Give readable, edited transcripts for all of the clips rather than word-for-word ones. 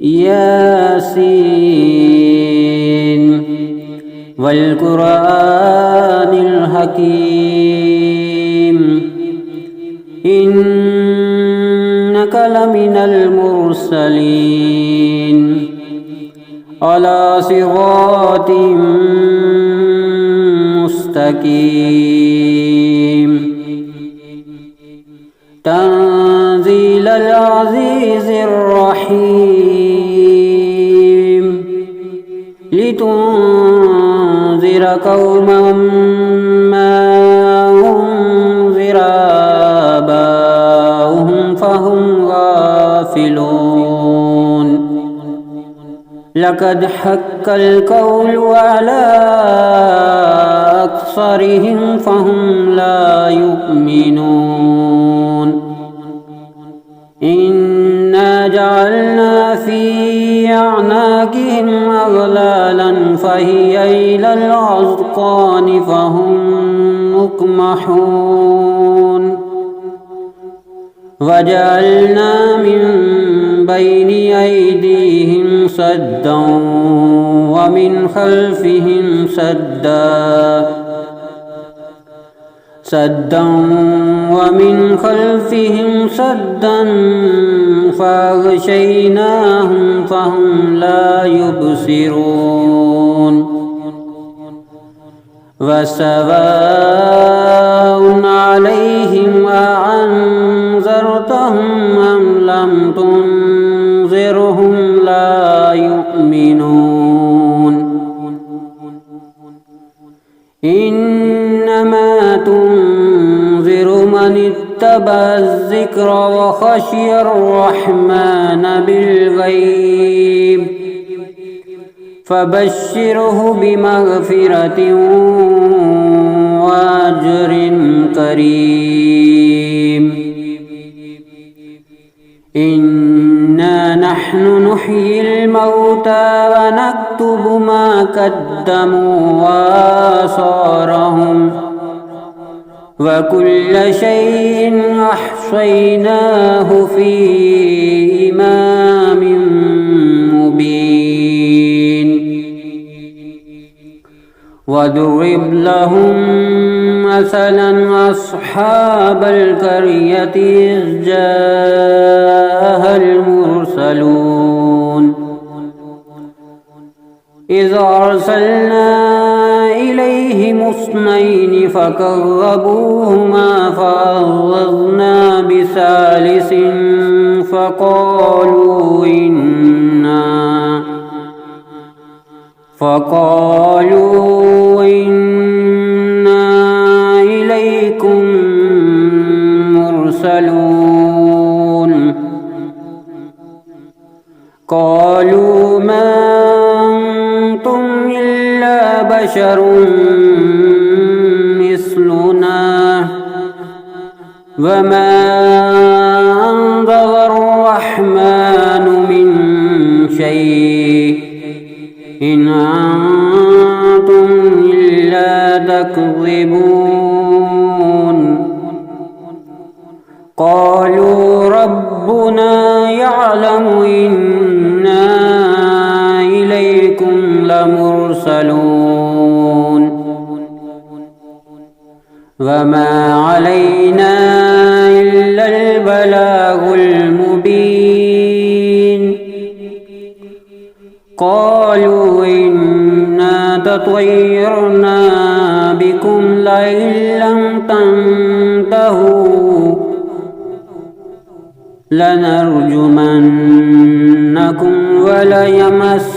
ياسين والقرآن الحكيم إنك لمن المرسلين على صراط مستقيم تنزيل العزيز الرحيم لتنذر قوما ما أنذر آباؤهم فهم غافلون لقد حق القول على أكثرهم فهم لا يؤمنون إنا جعلنا في أعناقهم أغلالا فهي إلى الأذقان فهم مقمحون وجعلنا من بين أيديهم سدا ومن خلفهم سدا ومن خلفهم سدا فأغشيناهم فهم لا يبصرون وسواء عليهم أأنذرتهم أم لم تنذرهم لا يؤمنون إنما تنذر من اتبع الذكر وخشي الرحمن بالغيب فبشره بمغفرة وأجر كريم إنا نحن نحيي الموتى ونكتب ما قدموا وآثارهم وكل شيء أحصيناه في إمام مبين واضرب لهم مثلا أصحاب القرية إذ جاءها المرسلون إذ أرسلنا إليهم اثنين فكذبوهما فعززنا بثالث فقالوا إنا إليكم مرسلون قالوا ما أنتم إلا بشر مثلنا وما أنزل الرحمن من شيء إن أنتم إلا تكذبون قالوا ربنا يعلم إنا إليكم لمرسلون وما علينا إلا البلاغ المبين قالوا إنا تطيرنا بكم لئن لم تنتهوا لنرجمنكم وليمسنكم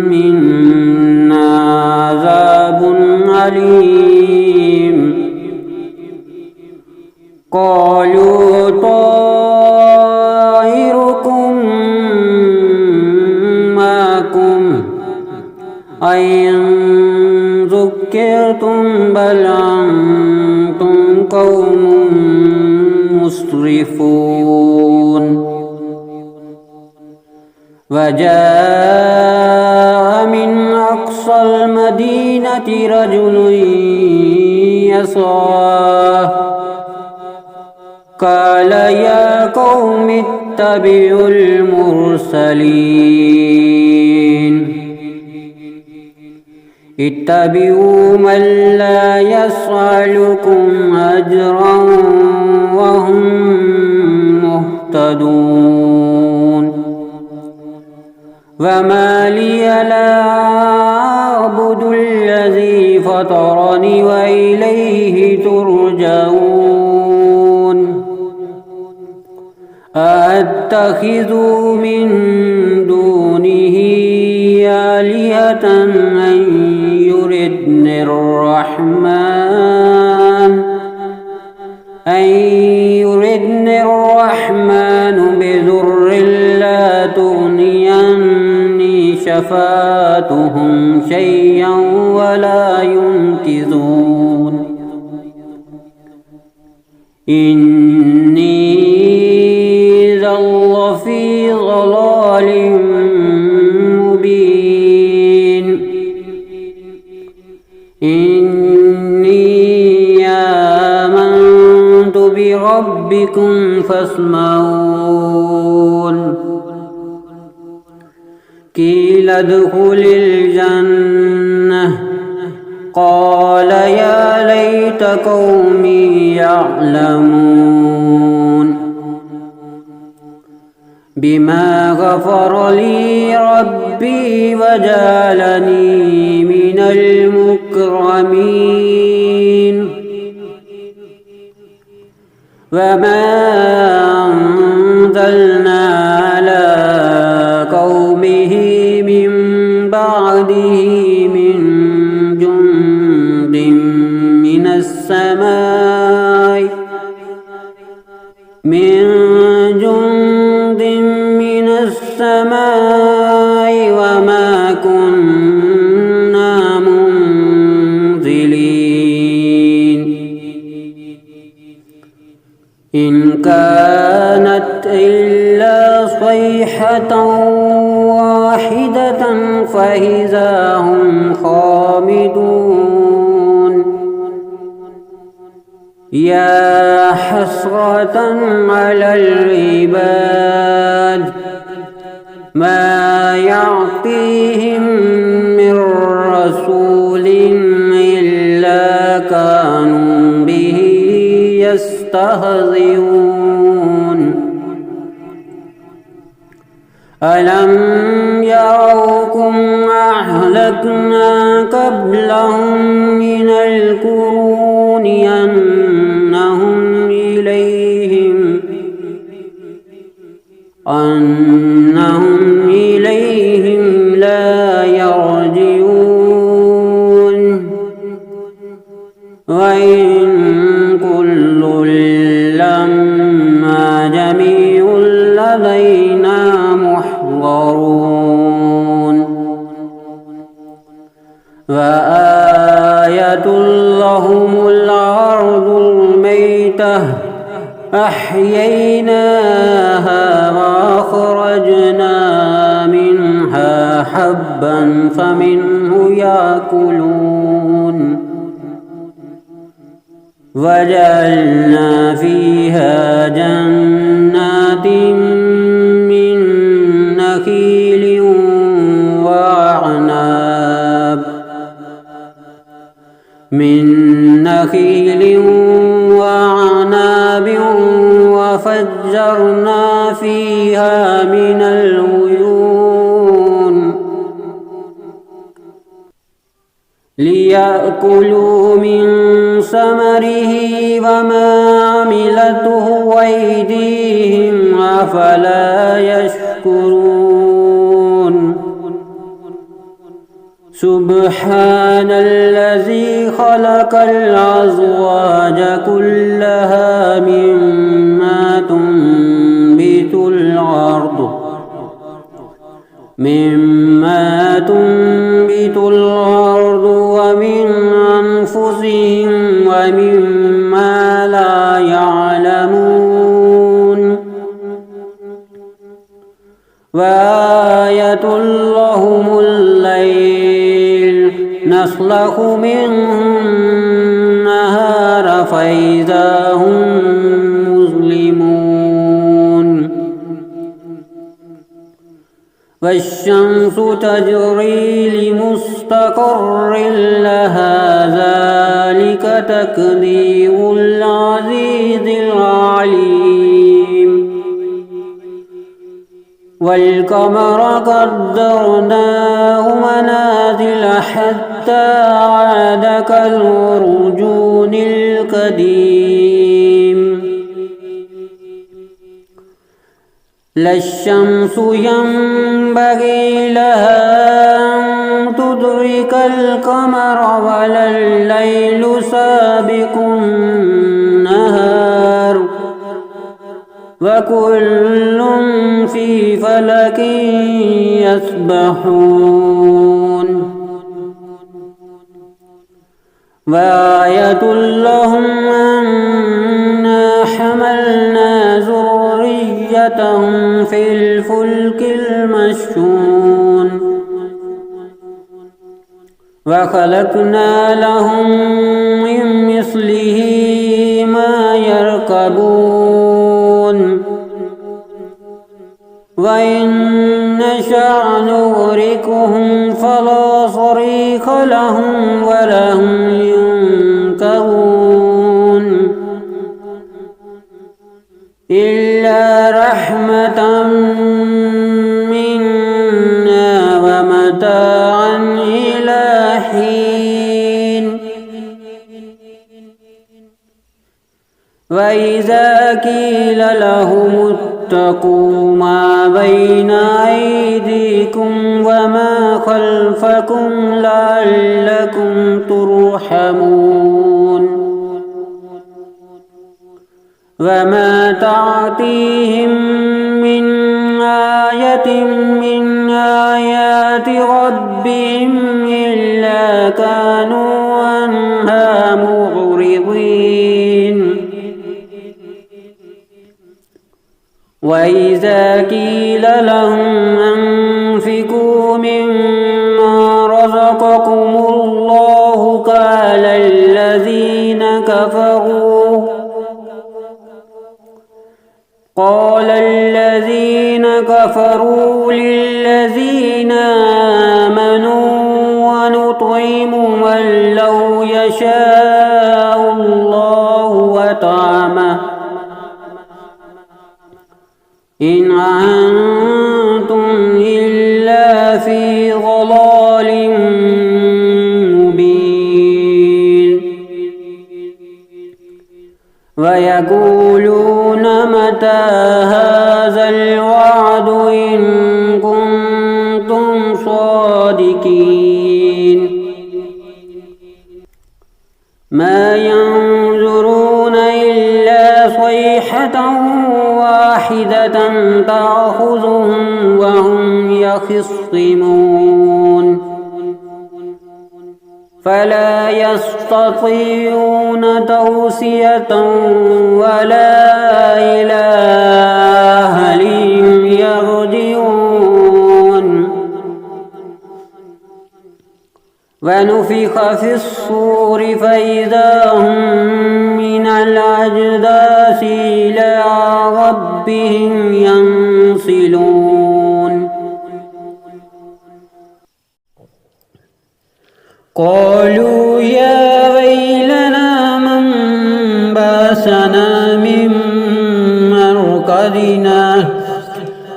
منا عذاب أليم قالوا طائركم معكم أئن ذكرتم بل أنتم قوم مسرفون وجاء من أقصى المدينة رجل يسعى قال يا قوم اتبعوا المرسلين اتبعوا من لا يسألكم أجرا وهم مهتدون وما لي لا أعبد الذي فطرني وإليه ترجعون أأتخذ من دونه آلهة أن يردني الرحمن بضر لا تغني عني شفاعتهم شيئا ولا ينقذون إني إذا لفي ضلال مبين إني آمنت بربكم فاسمعون قيل ادخل الجنة قال يا ليت قومي يعلمون بما غفر لي ربي وجعلني من المكرمين وما أنزلنا على قومه من بعده من جند من السماء وما كنا منزلين إن كانت إلا صيحة واحدة فإذا هم خامدون يا حسرة على العباد ما يعطيهم من رسول إلا كانوا به يستهزئون ألم يروكم أهلكنا قبلهم من القرون أنهم إليهم لا يرجعون وإن كل لما جميع لدينا محضرون وآية لهم الأرض الميتة أحييناها وأخرجنا منها حبا فمنه يأكلون وجعلنا فيها جنات من نخيل وعناب وفجرنا فيها من العيون ليأكلوا من ثمره وما عملته أيديهم أفلا يشكرون سبحان الذي خلق الأزواج كلها مما تنبت الأرض ومن أنفسهم ومما لا يعلمون وآية لهم الليل نسلخ منه النهار فإذا هم مظلمون والشمس تجري لمستقر لها ذلك تقدير العزيز العليم والقمر قدرناه منازل حتى عاد كالعرجون القديم لا الشمس ينبغي لها أن تدرك القمر ولا الليل سابق النهار وكل في فلك يسبحون وآية لهم أنا حملنا ذريتهم في الفلك المشحون وخلقنا لهم من مثله ما يركبون وإن نشأ نغرقهم فلا صريخ لهم ولا هم ينقذون إلا رحمة منا ومتاعا إلى حين وإذا قيل لهم اتقوا ما بين أيديكم وما خلفكم لعلكم ترحمون وما تعطيهم من آية من آيات ربهم إلا كانوا عنها معرضين وإذا قيل لهم أنفقوا مما رزقكم الله قال الذين كفروا للذين آمنوا ونطعم من لو يشاء الله وطعمه إن أنتم إلا في ضلال مبين ويقولون متى هذا الوعد إن كنتم صادقين ما ينظرون إلا صيحة واحدة تأخذهم وهم يخصمون فلا يستطيعون توصية ولا إلى أهلهم يرجعون ونفخ في الصور فإذا هم من الأجداث إلى ربهم ينسلون قالوا يا ويلنا من بعثنا من مرقدنا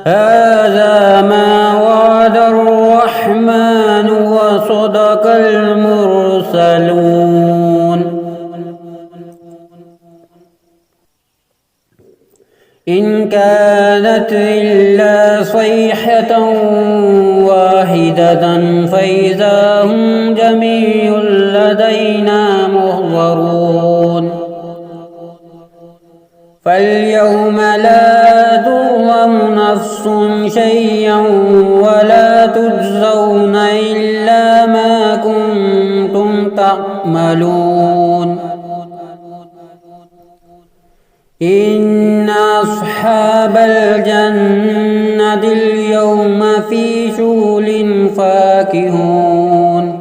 هذا ما وعد الرحمن وصدق المرسلون إن كانت إلا صيحة واحدة فإذا هم جميع لدينا محضرون فاليوم لا تظلم نفس شيئا ولا تجزون إلا ما كنتم تعملون إن أصحاب الجنة اليوم في شغل فاكهون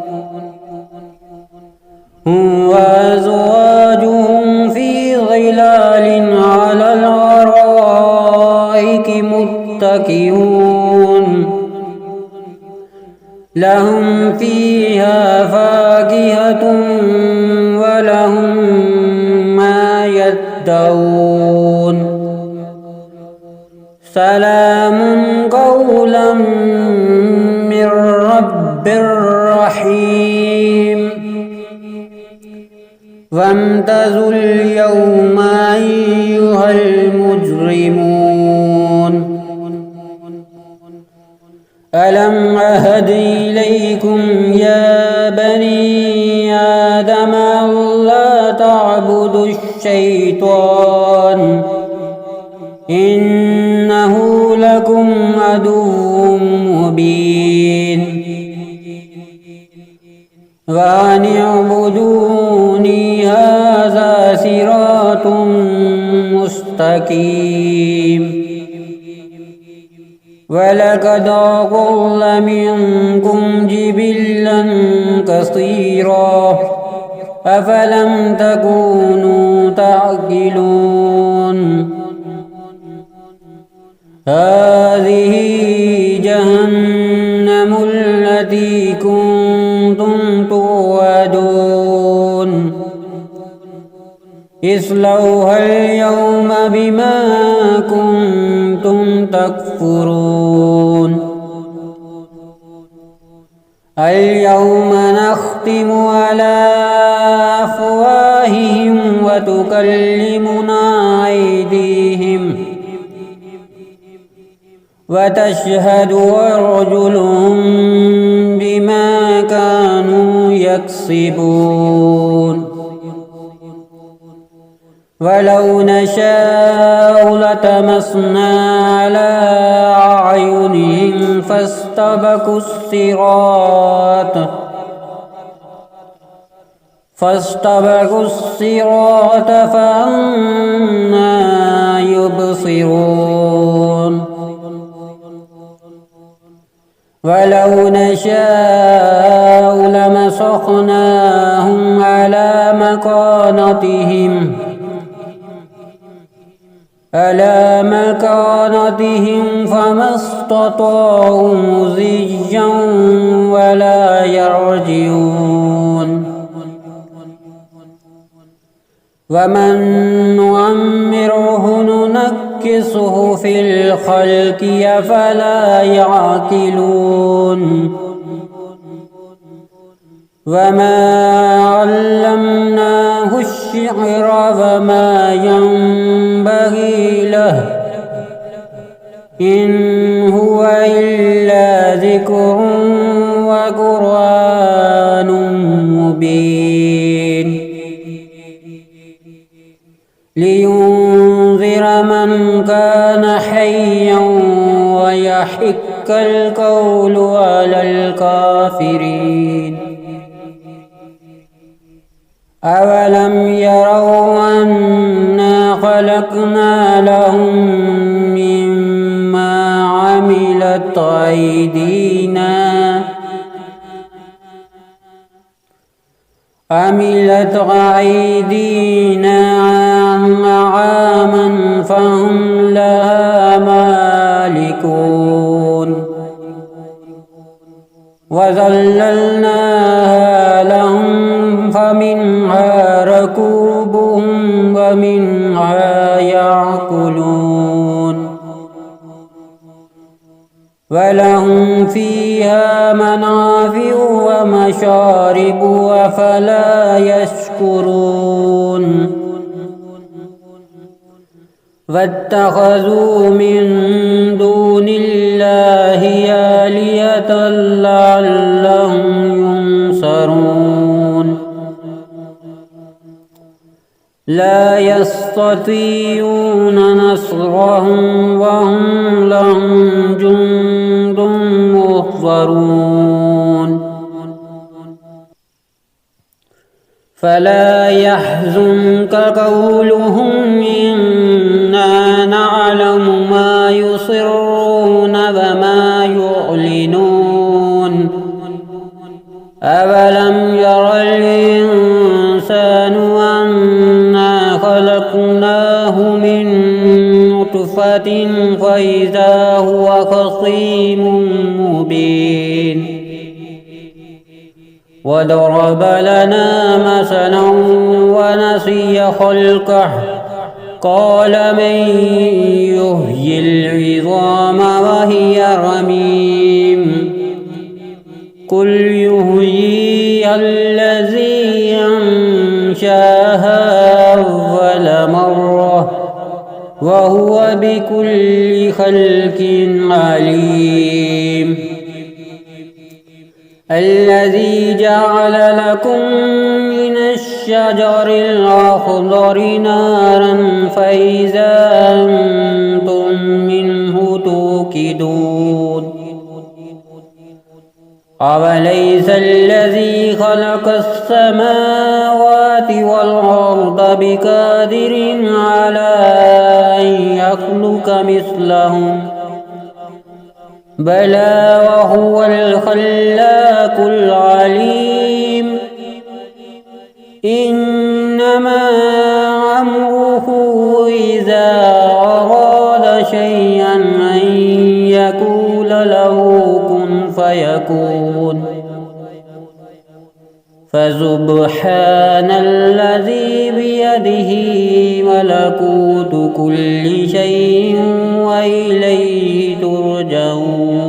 هم وأزواجهم في ظلال على الأرائك متكئون لهم فيها فاكهة ولهم ما يدعون سلام قولا من رب رحيم وامتازوا اليوم أيها المجرمون ألم أهد إليكم يا بني آدم ألا تعبدوا الشيطان إنه لكم عدو مبين وأن اعبدوني هذا صراط مستقيم ولقد أضل منكم جبلا كثيرا أفلم تكونوا تعقلون هذه جهنم التي كنتم توعدون اصلوها اليوم بما كنتم تكفرون اليوم نختم على أفواههم وتكلمنا أيديهم وتشهد أرجلهم بما كانوا يكسبون ولو نشاء لطمسنا على أعينهم فاستبقوا الصراط فأنى يبصرون ولو نشاء لمسخناهم على مكانتهم فما استطاعوا مضيا ولا يرجعون ومن نعمره ننكسه في الخلق أفلا يعقلون وما علمناه الشعر وما ينبغي له إن هو إلا ذكر وقرآن مبين لينذر من كان حيا ويحق القول على الكافرين أولم يروا أنا خلقنا لهم مما عملت أيدينا أنعاما فهم لها مالكون وذللناها لهم فمنها ركوبهم ومنها يأكلون ولهم فيها منافع ومشارب أفلا يشكرون واتخذوا من دون الله آلهة لعلهم ينصرون لا يستطيعون نصرهم وهم لهم جند محضرون فلا يحزنك قولهم إنا نعلم ما يسرون وما يعلنون أولم ير الإنسان أنا خلقناه من نطفة فإذا هو خصيم مبين وضرب لنا مثلا ونسي خلقه قال من يحيي العظام وهي رميم قل يحييها الذي أنشاها أول مرة وهو بكل خلق عليم الذي جعل لكم من الشجر الأخضر نارا فإذا أنتم منه توقدون أوليس الذي خلق السماوات والأرض بقادر على أن يخلق مثلهم بلى وهو الخلاق العليم إنما أمره إذا أراد شيئا أن يقول له كن فيكون فسبحان الذي بيده ملكوت كل شيء وإليه ترجعون